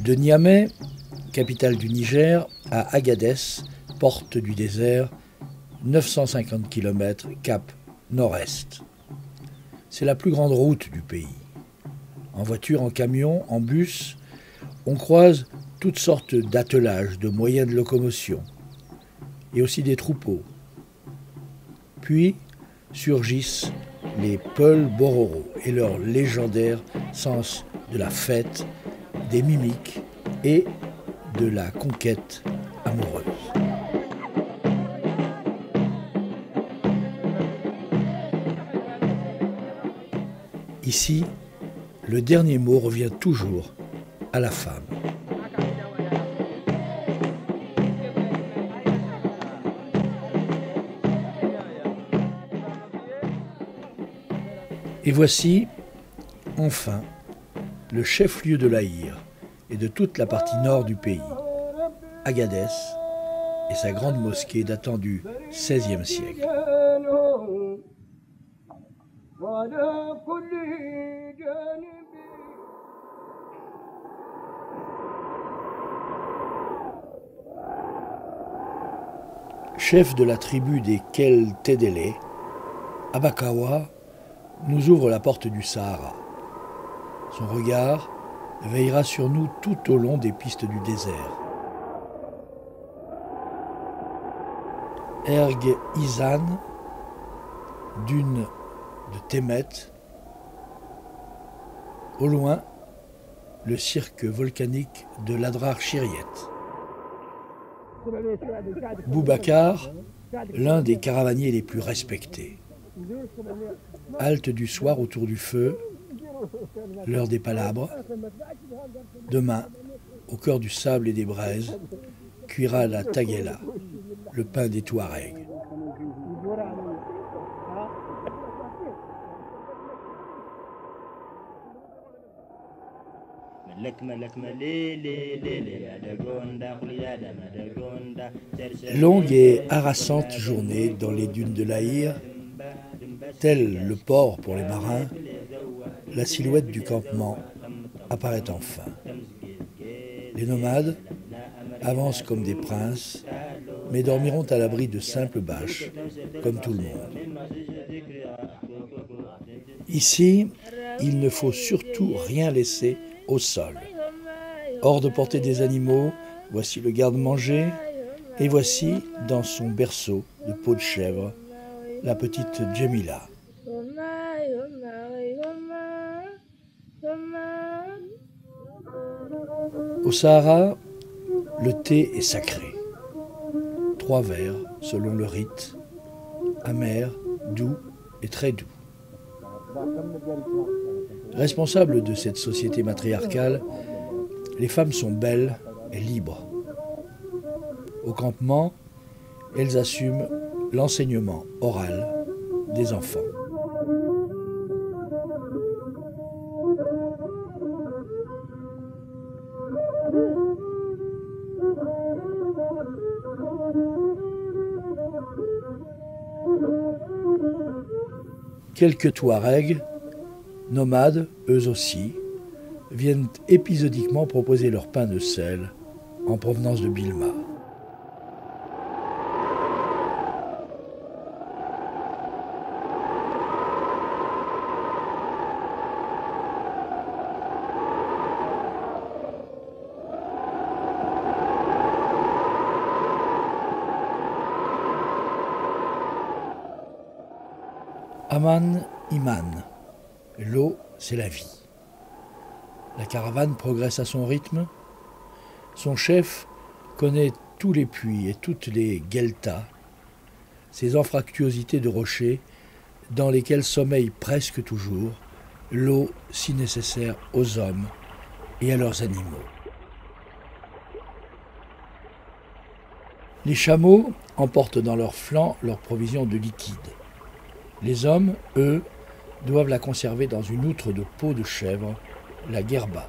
De Niamey, capitale du Niger, à Agadez, porte du désert, 950 km cap nord-est. C'est la plus grande route du pays. En voiture, en camion, en bus, on croise toutes sortes d'attelages, de moyens de locomotion, et aussi des troupeaux. Puis surgissent les Peul Bororo et leur légendaire sens de la fête, des mimiques et de la conquête amoureuse. Ici, le dernier mot revient toujours à la femme. Et voici, enfin, le chef-lieu de l'Aïr et de toute la partie nord du pays, Agadez et sa grande mosquée datant du XVIe siècle. Chef de la tribu des Kel Tedele, Abakawa nous ouvre la porte du Sahara. Son regard veillera sur nous tout au long des pistes du désert. Erg Izan, dune de Temet. Au loin, le cirque volcanique de l'Adrar Chiriet. Boubacar, l'un des caravaniers les plus respectés. Halte du soir autour du feu, l'heure des palabres. Demain, au cœur du sable et des braises, cuira la taguela, le pain des Touaregs. Longue et harassante journée dans les dunes de l'Aïr, tel le port pour les marins, la silhouette du campement apparaît enfin. Les nomades avancent comme des princes, mais dormiront à l'abri de simples bâches, comme tout le monde. Ici, il ne faut surtout rien laisser au sol. Hors de portée des animaux, voici le garde-manger, et voici, dans son berceau de peau de chèvre, la petite Djemila. Au Sahara, le thé est sacré. 3 verres, selon le rite, amer, doux et très doux. Responsables de cette société matriarcale, les femmes sont belles et libres. Au campement, elles assument l'enseignement oral des enfants. Quelques Touaregs, nomades, eux aussi, viennent épisodiquement proposer leur pain de sel en provenance de Bilma. Aman Iman. L'eau, c'est la vie. La caravane progresse à son rythme. Son chef connaît tous les puits et toutes les gueltas, ces anfractuosités de rochers dans lesquelles sommeille presque toujours l'eau si nécessaire aux hommes et à leurs animaux. Les chameaux emportent dans leurs flancs leurs provisions de liquide. Les hommes, eux, doivent la conserver dans une outre de peau de chèvre, la guerba.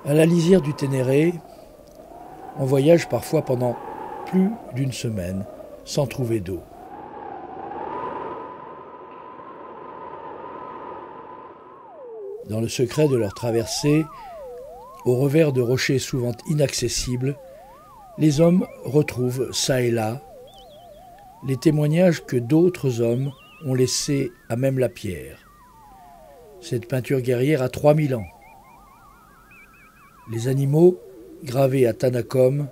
À la lisière du Ténéré, on voyage parfois pendant plus d'une semaine sans trouver d'eau. Dans le secret de leur traversée, au revers de rochers souvent inaccessibles, les hommes retrouvent çà et là les témoignages que d'autres hommes ont laissés à même la pierre. Cette peinture guerrière a 3000 ans. Les animaux, gravés à Tanakom,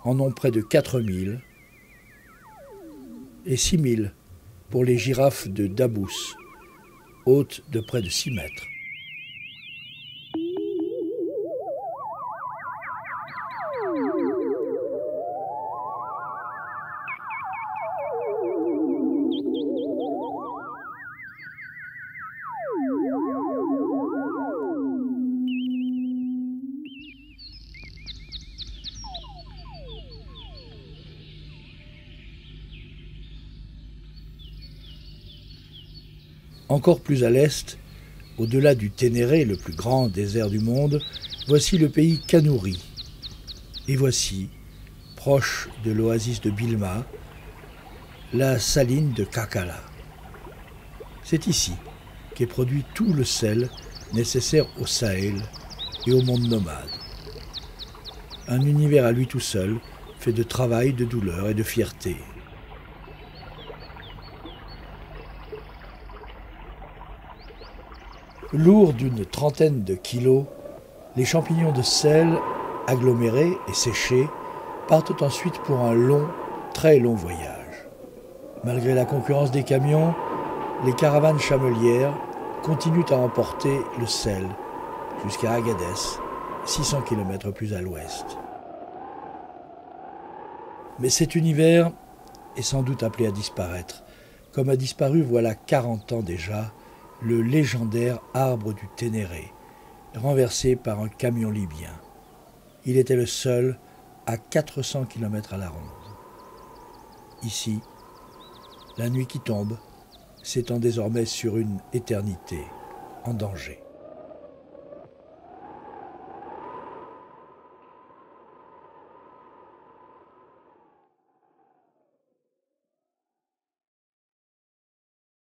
en ont près de 4000 et 6000 pour les girafes de Dabous, hautes de près de 6 mètres. Encore plus à l'est, au-delà du Ténéré, le plus grand désert du monde, voici le pays Kanuri. Et voici, proche de l'oasis de Bilma, la saline de Kakala. C'est ici qu'est produit tout le sel nécessaire au Sahel et au monde nomade. Un univers à lui tout seul, fait de travail, de douleur et de fierté. Lourds d'une trentaine de kilos, les champignons de sel, agglomérés et séchés, partent ensuite pour un long, très long voyage. Malgré la concurrence des camions, les caravanes chamelières continuent à emporter le sel jusqu'à Agadez, 600 km plus à l'ouest. Mais cet univers est sans doute appelé à disparaître, comme a disparu voilà 40 ans déjà le légendaire arbre du Ténéré, renversé par un camion libyen. Il était le seul à 400 km à la ronde. Ici, la nuit qui tombe s'étend désormais sur une éternité en danger.